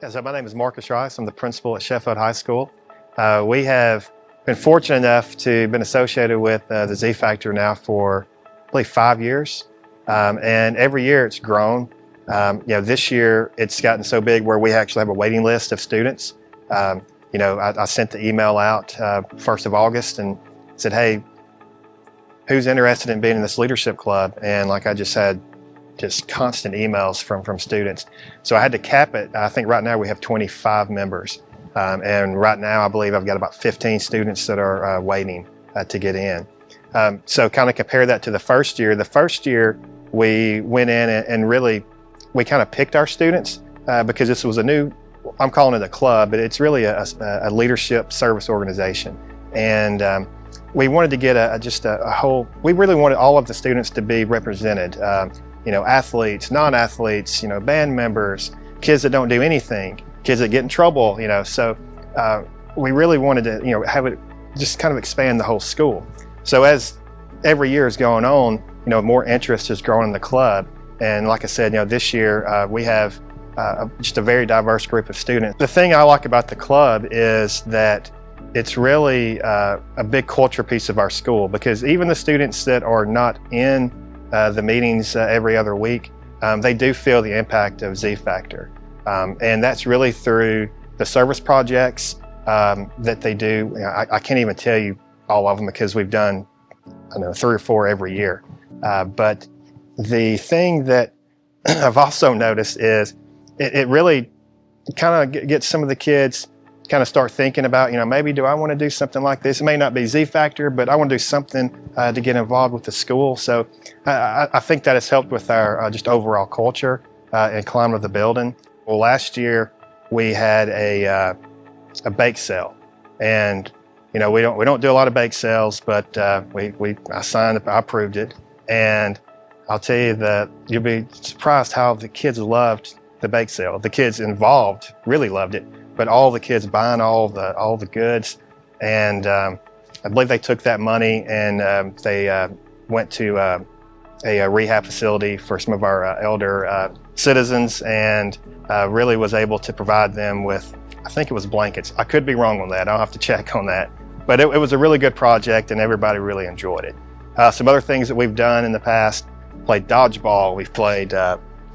So my name is Marcus Rice. I'm the principal at Sheffield High School. We have been fortunate enough to been associated with the Z Factor now for, I believe, 5 years. And every year it's grown. This year it's gotten so big where we actually have a waiting list of students. I sent the email out 1st of August and said, hey, who's interested in being in this leadership club? And like I just had constant emails from students. So I had to cap it. I think right now we have 25 members. And right now I believe I've got about 15 students that are waiting to get in. So kind of compare that to the first year. The first year we went in and really, we kind of picked our students because this was a new, I'm calling it a club, but it's really a leadership service organization. And we wanted to get we really wanted all of the students to be represented. Athletes, non-athletes, band members, kids that don't do anything, kids that get in trouble, So we really wanted to, have it just kind of expand the whole school. So as every year is going on, more interest is growing in the club. And like I said, this year we have just a very diverse group of students. The thing I like about the club is that it's really a big culture piece of our school, because even the students that are not in the meetings every other week, they do feel the impact of Z Factor. And that's really through the service projects that they do. I can't even tell you all of them because we've done, 3 or 4 every year. But the thing that I've also noticed is it really kind of gets some of the kids kind of start thinking about, maybe do I want to do something like this? It may not be Z Factor, but I want to do something to get involved with the school. So I think that has helped with our just overall culture and climate of the building. Well, last year we had a bake sale, and we don't do a lot of bake sales, but I approved it, and I'll tell you that you'll be surprised how the kids loved the bake sale. The kids involved really loved it. But all the kids buying all the goods, and I believe they took that money and they went to a rehab facility for some of our elder citizens, and really was able to provide them with, I think it was blankets. I could be wrong on that. I'll have to check on that. But it was a really good project, and everybody really enjoyed it. Some other things that we've done in the past: played dodgeball. We've played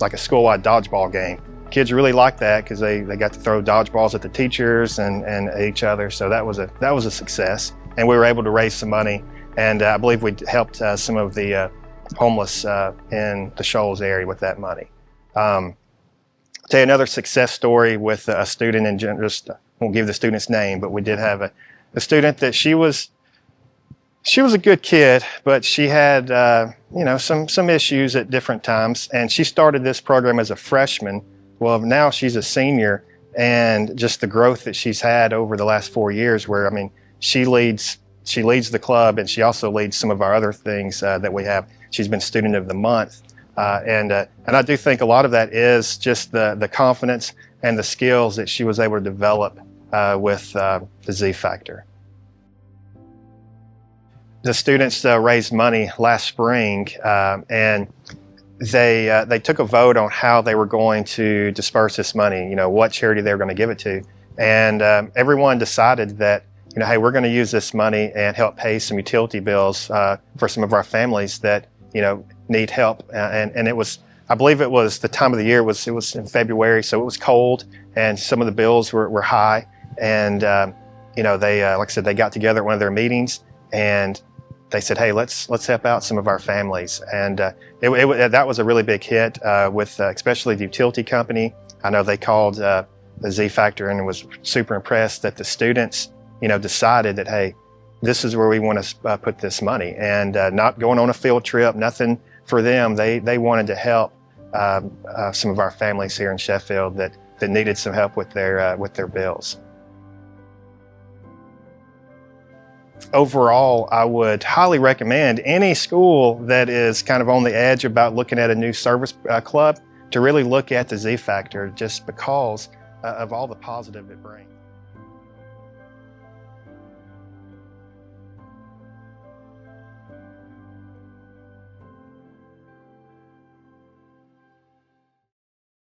like a school-wide dodgeball game. Kids really liked that because they got to throw dodgeballs at the teachers and at each other. So that was a success, and we were able to raise some money. And I believe we helped some of the homeless in the Shoals area with that money. I'll tell you another success story with a student, and just won't give the student's name, but we did have a student that she was a good kid, but she had some issues at different times, and she started this program as a freshman. Well, now she's a senior, and just the growth that she's had over the last 4 years, where, she leads the club, and she also leads some of our other things that we have. She's been Student of the Month. And I do think a lot of that is just the confidence and the skills that she was able to develop with the Z Factor. The students raised money last spring, and they took a vote on how they were going to disperse this money, what charity they were going to give it to. And everyone decided that, hey, we're going to use this money and help pay some utility bills for some of our families that, need help. And it was, I believe it was the time of the year, it was in February, so it was cold, and some of the bills were high. And, they, like I said, they got together at one of their meetings, and they said, hey, let's help out some of our families. And that was a really big hit with especially the utility company. I know they called the Z Factor and was super impressed that the students, decided that, hey, this is where we want to put this money, and not going on a field trip, nothing for them. They wanted to help some of our families here in Sheffield that needed some help with their bills. Overall, I would highly recommend any school that is kind of on the edge about looking at a new service club to really look at the Z Factor, just because of all the positive it brings.